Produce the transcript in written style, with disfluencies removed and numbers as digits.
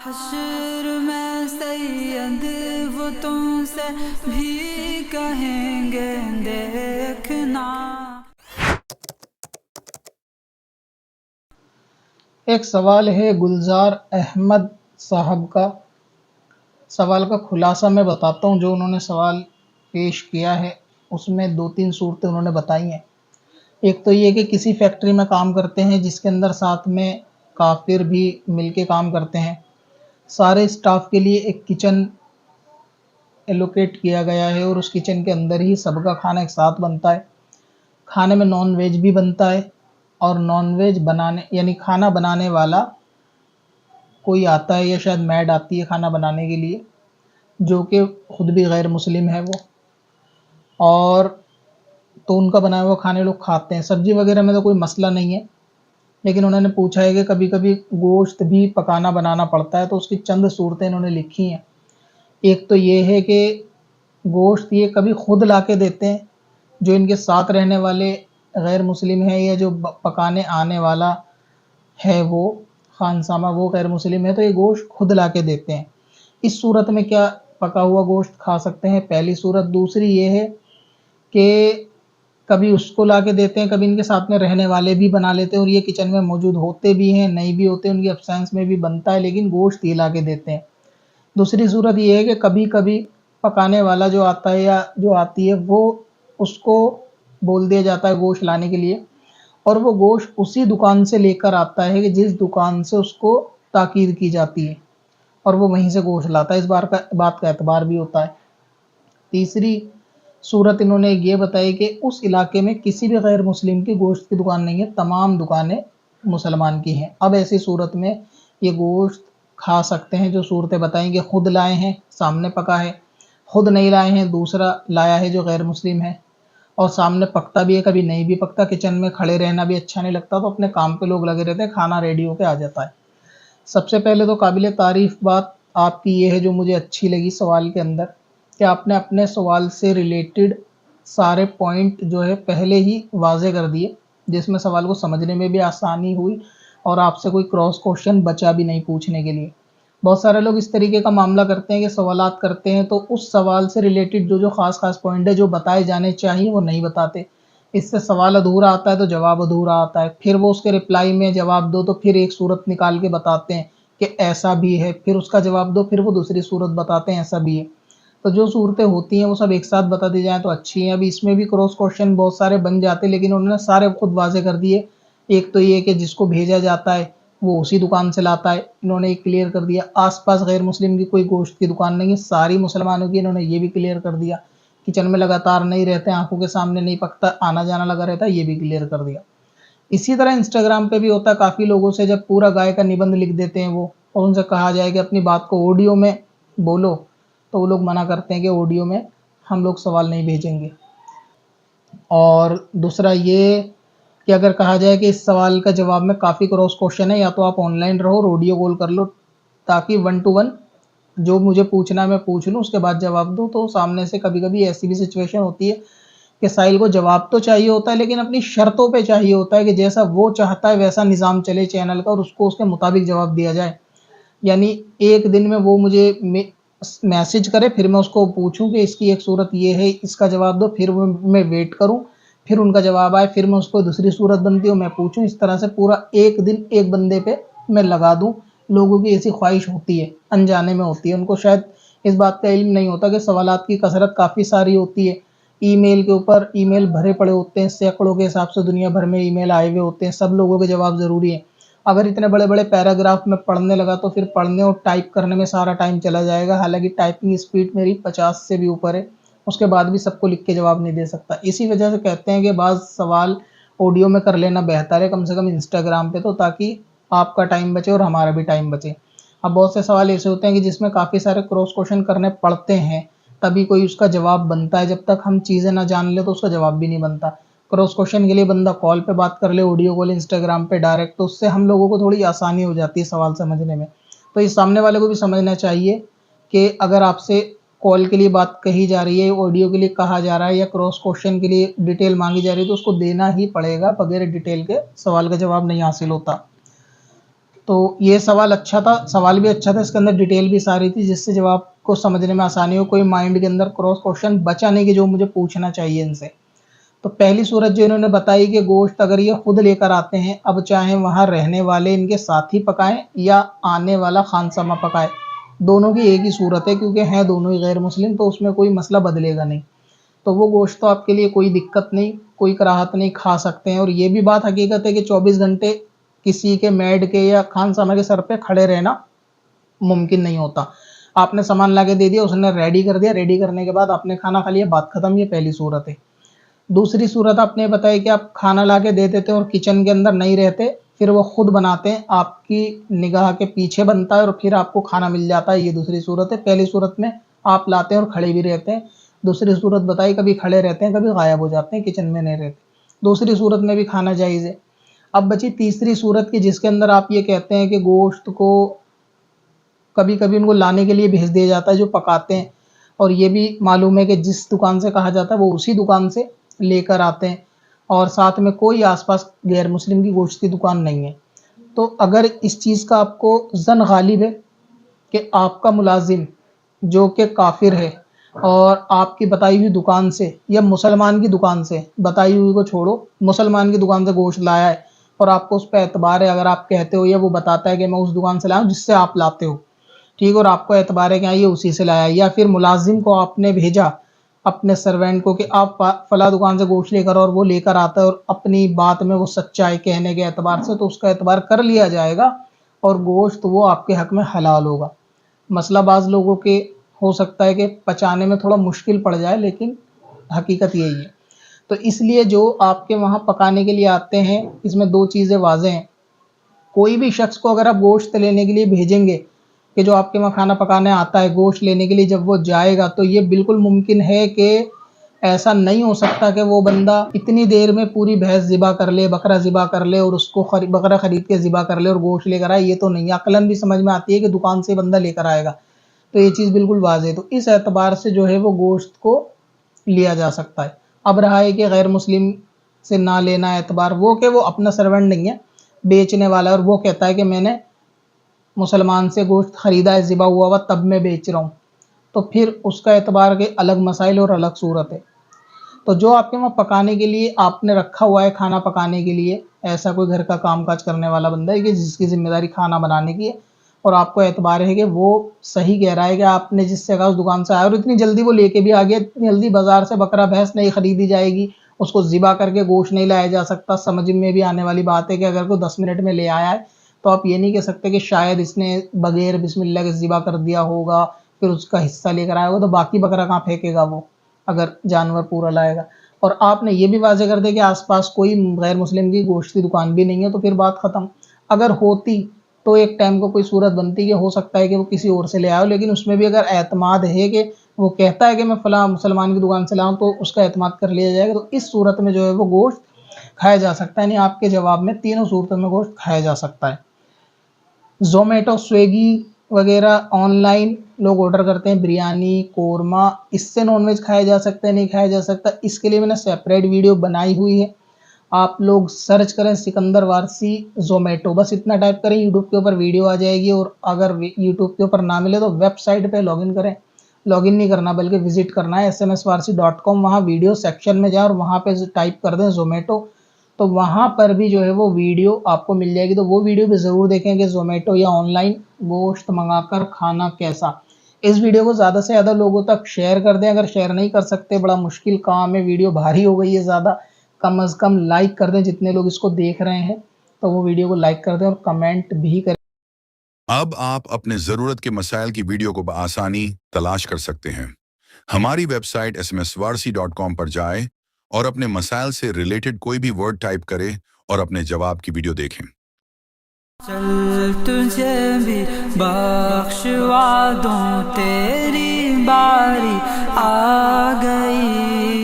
हश्र में सैयद वो तुमसे भी कहेंगे देखना। एक सवाल है गुलजार अहमद साहब का। सवाल का खुलासा मैं बताता हूँ। जो उन्होंने सवाल पेश किया है उसमें दो तीन सूरतें उन्होंने बताई हैं। एक तो ये कि किसी फैक्ट्री में काम करते हैं जिसके अंदर साथ में काफिर भी मिलके काम करते हैं। सारे स्टाफ के लिए एक किचन एलोकेट किया गया है और उस किचन के अंदर ही सबका खाना एक साथ बनता है। खाने में नॉन वेज भी बनता है और नॉन वेज बनाने यानी खाना बनाने वाला कोई आता है या शायद मैड आती है खाना बनाने के लिए, जो कि खुद भी गैर मुस्लिम है वो, और तो उनका बनाया हुआ खाने लोग खाते हैं। सब्जी वगैरह में तो कोई मसला नहीं है, लेकिन उन्होंने पूछा है कि कभी कभी गोश्त भी पकाना बनाना पड़ता है, तो उसकी चंद सूरतें इन्होंने लिखी हैं। एक तो ये है कि गोश्त ये कभी खुद ला के देते हैं, जो इनके साथ रहने वाले गैर मुस्लिम है या जो पकाने आने वाला है वो खानसामा वो गैर मुस्लिम है, तो ये गोश्त खुद ला के देते हैं। इस सूरत में क्या पका हुआ गोश्त खा सकते हैं, पहली सूरत। दूसरी ये है कि कभी उसको ला के देते हैं, कभी इनके साथ में रहने वाले भी बना लेते हैं और ये किचन में मौजूद होते भी हैं, नहीं भी होते, उनकी एब्सेंस में भी बनता है, लेकिन गोश्त ये ला के देते हैं। दूसरी सूरत ये है कि कभी कभी पकाने वाला जो आता है या जो आती है वो उसको बोल दिया जाता है गोश्त लाने के लिए, और वो गोश्त उसी दुकान से लेकर आता है कि जिस दुकान से उसको ताकीद की जाती है, और वो वहीं से गोश्त लाता है। इस बात का एतबार भी होता है। तीसरी सूरत इन्होंने ये बताई कि उस इलाके में किसी भी गैर मुस्लिम की गोश्त की दुकान नहीं है, तमाम दुकानें मुसलमान की हैं। अब ऐसी सूरत में ये गोश्त खा सकते हैं। जो सूरतें बताई कि खुद लाए हैं, सामने पका है, खुद नहीं लाए हैं, दूसरा लाया है जो गैर मुस्लिम है, और सामने पकता भी है, कभी नहीं भी पकता। किचन में खड़े रहना भी अच्छा नहीं लगता, तो अपने काम पे लोग लगे रहते हैं, खाना रेडी होके आ जाता है। सबसे पहले तो काबिल तारीफ बात आपकी ये है जो मुझे अच्छी लगी सवाल के अंदर, कि आपने अपने सवाल से रिलेटेड सारे पॉइंट जो है पहले ही वाज़े कर दिए, जिसमें सवाल को समझने में भी आसानी हुई और आपसे कोई क्रॉस क्वेश्चन बचा भी नहीं पूछने के लिए। बहुत सारे लोग इस तरीके का मामला करते हैं कि सवालात करते हैं तो उस सवाल से रिलेटेड जो जो ख़ास ख़ास पॉइंट है जो बताए जाने चाहिए वो नहीं बताते। इससे सवाल अधूरा आता है तो जवाब अधूरा आता है। फिर वो उसके रिप्लाई में जवाब दो तो फिर एक सूरत निकाल के बताते हैं कि ऐसा भी है, फिर उसका जवाब दो, फिर वो दूसरी सूरत बताते हैं ऐसा भी है। तो जो सूरतें होती हैं वो सब एक साथ बता दी जाएँ तो अच्छी हैं। अभी इसमें भी क्रॉस क्वेश्चन बहुत सारे बन जाते, लेकिन उन्होंने सारे खुद वाज़े कर दिए। एक तो ये कि जिसको भेजा जाता है वो उसी दुकान से लाता है, इन्होंने ये क्लियर कर दिया। आस-पास गैर मुस्लिम की कोई गोश्त की दुकान नहीं है, सारी मुसलमानों की, इन्होंने ये भी क्लियर कर दिया। किचन में लगातार नहीं रहते, आँखों के सामने नहीं पकता, आना-जाना लगा रहता है, ये भी क्लियर कर दिया। इसी तरह इंस्टाग्राम पे भी होता है, काफ़ी लोगों से जब पूरा गाय का निबंध लिख देते हैं वो, और उनसे कहा जाए कि अपनी बात को ऑडियो में बोलो, तो वो लोग मना करते हैं कि ऑडियो में हम लोग सवाल नहीं भेजेंगे। और दूसरा ये कि अगर कहा जाए कि इस सवाल का जवाब में काफ़ी क्रॉस क्वेश्चन है, या तो आप ऑनलाइन रहो और ऑडियो कॉल कर लो, ताकि 1 टू 1 जो मुझे पूछना है मैं पूछ लूँ, उसके बाद जवाब दो। तो सामने से कभी-कभी ऐसी भी सिचुएशन होती है कि साहिल को जवाब तो चाहिए होता है, लेकिन अपनी शर्तों पे चाहिए होता है कि जैसा वो चाहता है वैसा निज़ाम चले चैनल का और उसको उसके मुताबिक जवाब दिया जाए। यानी एक दिन में वो मुझे मैसेज करे, फिर मैं उसको पूछूँ कि इसकी एक सूरत ये है, इसका जवाब दो, फिर वो मैं वेट करूँ, फिर उनका जवाब आए, फिर मैं उसको दूसरी सूरत बनती हो मैं पूछूँ। इस तरह से पूरा एक दिन एक बंदे पे मैं लगा दूँ। लोगों की ऐसी ख्वाहिश होती है, अनजाने में होती है, उनको शायद इस बात का इल्म नहीं होता कि सवालात की कसरत काफ़ी सारी होती है। ईमेल के ऊपर ईमेल भरे पड़े होते हैं, सैकड़ों के हिसाब से दुनिया भर में ईमेल आए हुए होते हैं, सब लोगों के जवाब ज़रूरी है। अगर इतने बड़े-बड़े पैराग्राफ में पढ़ने लगा तो फिर पढ़ने और टाइप करने में सारा टाइम चला जाएगा। हालाँकि टाइपिंग स्पीड मेरी 50 से भी ऊपर है, उसके बाद भी सबको लिख के जवाब नहीं दे सकता। इसी वजह से कहते हैं कि बाज़ सवाल ऑडियो में कर लेना बेहतर है, कम से कम इंस्टाग्राम पे तो, ताकि आपका टाइम बचे और हमारा भी टाइम बचे। अब बहुत से सवाल ऐसे होते हैं कि जिसमें काफ़ी सारे क्रॉस क्वेश्चन करने पड़ते हैं, तभी कोई उसका जवाब बनता है। जब तक हम चीज़ें ना जान लें तो उसका जवाब भी नहीं बनता। क्रॉस क्वेश्चन के लिए बंदा कॉल पे बात कर ले, ऑडियो कॉल इंस्टाग्राम पे डायरेक्ट, तो उससे हम लोगों को थोड़ी आसानी हो जाती है सवाल समझने में। तो ये सामने वाले को भी समझना चाहिए कि अगर आपसे कॉल के लिए बात कही जा रही है, ऑडियो के लिए कहा जा रहा है, या क्रॉस क्वेश्चन के लिए डिटेल मांगी जा रही है, तो उसको देना ही पड़ेगा। बगैर डिटेल के सवाल का जवाब नहीं हासिल होता। तो ये सवाल अच्छा था, सवाल भी अच्छा था, इसके अंदर डिटेल भी सारी थी जिससे जवाब को समझने में आसानी हो, कोई माइंड के अंदर क्रॉस क्वेश्चन बचा नहीं कि जो मुझे पूछना चाहिए इनसे। तो पहली सूरत जो इन्होंने बताई कि गोश्त अगर ये खुद लेकर आते हैं, अब चाहे वहाँ रहने वाले इनके साथी पकाएं या आने वाला खानसामा पकाए, दोनों की एक ही सूरत है क्योंकि हैं दोनों ही गैर मुस्लिम, तो उसमें कोई मसला बदलेगा नहीं। तो वो गोश्त तो आपके लिए कोई दिक्कत नहीं, कोई कराहत नहीं, खा सकते हैं। और ये भी बात हकीकत है कि 24 घंटे किसी के मेड के या खानसामा के सर पे खड़े रहना मुमकिन नहीं होता। आपने सामान ला के दे दिया, उसने रेडी कर दिया, रेडी करने के बाद आपने खाना खा लिया, बात खत्म। ये पहली सूरत है। दूसरी सूरत आपने बताई कि आप खाना ला के दे देते हैं और किचन के अंदर नहीं रहते, फिर वो खुद बनाते हैं, आपकी निगाह के पीछे बनता है और फिर आपको खाना मिल जाता है। ये दूसरी सूरत है। पहली सूरत में आप लाते हैं और खड़े भी रहते हैं। दूसरी सूरत बताई कभी खड़े रहते हैं, कभी गायब हो जाते हैं, किचन में नहीं रहते। दूसरी सूरत में भी खाना जायज़ है। अब बची तीसरी सूरत की जिसके अंदर आप ये कहते हैं कि गोश्त को कभी कभी उनको लाने के लिए भेज दिया जाता है जो पकाते हैं, और ये भी मालूम है कि जिस दुकान से कहा जाता है वो उसी दुकान से लेकर आते हैं, और साथ में कोई आसपास गैर मुस्लिम की गोश्त की दुकान नहीं है। तो अगर इस चीज़ का आपको ज़न गालिब है कि आपका मुलाजिम जो कि काफिर है और आपकी बताई हुई दुकान से या मुसलमान की दुकान से, बताई हुई को छोड़ो, मुसलमान की दुकान से गोश्त लाया है और आपको उस पर एतबार है, अगर आप कहते हो या वो बताता है कि मैं उस दुकान से लाया हूँ जिससे आप लाते हो, ठीक, और आपको एतबार है कि हाँ ये उसी से लाया, या फिर मुलाजिम को आपने भेजा अपने सर्वेंट को कि आप फला दुकान से गोश्त लेकर, और वो लेकर आता है और अपनी बात में वो सच्चा है कहने के एतबार से, तो उसका एतबार कर लिया जाएगा और गोश्त वो आपके हक में हलाल होगा। मसला बाज़ लोगों के हो सकता है कि पचाने में थोड़ा मुश्किल पड़ जाए, लेकिन हकीकत यही है। तो इसलिए जो आपके वहाँ पकाने के लिए आते हैं, इसमें दो चीज़ें वाज़ेह हैं। कोई भी शख्स को अगर आप गोश्त लेने के लिए भेजेंगे कि जो आपके वहाँ खाना पकाने आता है गोश्त लेने के लिए, जब वो जाएगा तो ये बिल्कुल मुमकिन है कि ऐसा नहीं हो सकता कि वो बंदा इतनी देर में पूरी भैंस ज़िबा कर ले, बकरा ज़िबा कर ले और उसको बकरा ख़रीद के ज़िबा कर ले और गोश्त लेकर आए। ये तो नहीं, अक़लन भी समझ में आती है कि दुकान से बंदा लेकर आएगा, तो ये चीज़ बिल्कुल वाज़ेह है। तो इस एतबार से जो है वो गोश्त को लिया जा सकता है। अब रहा है कि गैर मुस्लिम से ना लेना एतबार, वो कि वो अपना सर्वेंट नहीं है, बेचने वाला है, और वो कहता है कि मैंने मुसलमान से गोश्त ख़रीदा है ज़िबा हुआ तब मैं बेच रहा हूँ, तो फिर उसका एतबार के अलग मसाइल और अलग सूरत है। तो जो आपके वहाँ पकाने के लिए आपने रखा हुआ है, खाना पकाने के लिए, ऐसा कोई घर का कामकाज करने वाला बंदा है कि जिसकी ज़िम्मेदारी खाना बनाने की है, और आपको एतबार है कि वो सही कह रहा है कि आपने जिससे कहा उस दुकान से आया और इतनी जल्दी वो लेके भी आ गया, इतनी जल्दी बाज़ार से बकरा भैंस नहीं ख़रीदी जाएगी, उसको ज़िबा करके गोश्त नहीं लाया जा सकता। समझ में भी आने वाली बात है कि अगर कोई 10 मिनट में ले आया है तो आप ये नहीं कह सकते कि शायद इसने बगैर बिस्मिल्लाह के ज़िबा कर दिया होगा, फिर उसका हिस्सा लेकर आया होगा, तो बाकी बकरा कहाँ फेंकेगा वो अगर जानवर पूरा लाएगा। और आपने ये भी वाज़ेह कर दिया कि आसपास कोई गैर मुस्लिम की गोश्त की दुकान भी नहीं है, तो फिर बात ख़त्म। अगर होती तो एक टाइम को कोई सूरत बनती कि हो सकता है कि वो किसी और से ले आया हो, लेकिन उसमें भी अगर एतमाद है कि वो कहता है कि मैं फ़लाँ मुसलमान की दुकान से लाऊँ, तो उसका एतमाद कर लिया जाएगा। तो इस सूरत में जो है वो गोश्त खाया जा सकता है। यानी आपके जवाब में तीनों सूरतों में गोश्त खाया जा सकता है। ज़ोमैटो, स्विगी वगैरह ऑनलाइन लोग ऑर्डर करते हैं बिरयानी, कोरमा, इससे नॉनवेज खाया जा सकता है, नहीं खाया जा सकता, इसके लिए मैंने सेपरेट वीडियो बनाई हुई है। आप लोग सर्च करें सिकंदर वारसी ज़ोमैटो, बस इतना टाइप करें, यूट्यूब के ऊपर वीडियो आ जाएगी। और अगर यूट्यूब के ऊपर ना मिले तो वेबसाइट पे लॉगिन करें, लॉगिन नहीं करना बल्कि विजिट करना है smsvarsi.com, वहाँ वीडियो सेक्शन में जाएँ और वहाँ पे टाइप कर दें ज़ोमैटो, तो वहाँ पर भी जो है वो वीडियो आपको मिल जाएगी। तो वो वीडियो भी ज़रूर देखें कि ज़ोमैटो या ऑनलाइन गोश्त मंगाकर खाना कैसा। इस वीडियो को ज़्यादा से ज़्यादा लोगों तक शेयर कर दें, अगर शेयर नहीं कर सकते बड़ा मुश्किल काम है, वीडियो भारी हो गई है ज़्यादा, कम अज़ कम लाइक कर दें। जितने लोग इसको देख रहे हैं तो वो वीडियो को लाइक कर दें और कमेंट भी करें। अब आप अपने ज़रूरत के मसाइल की वीडियो को बआसानी तलाश कर सकते हैं। हमारी वेबसाइट smsvarsi.com पर जाएं और अपने मसाइल से रिलेटेड कोई भी वर्ड टाइप करें और अपने जवाब की वीडियो देखें। चल तुझे भी बख्शवा दूं, तेरी बारी आ गई।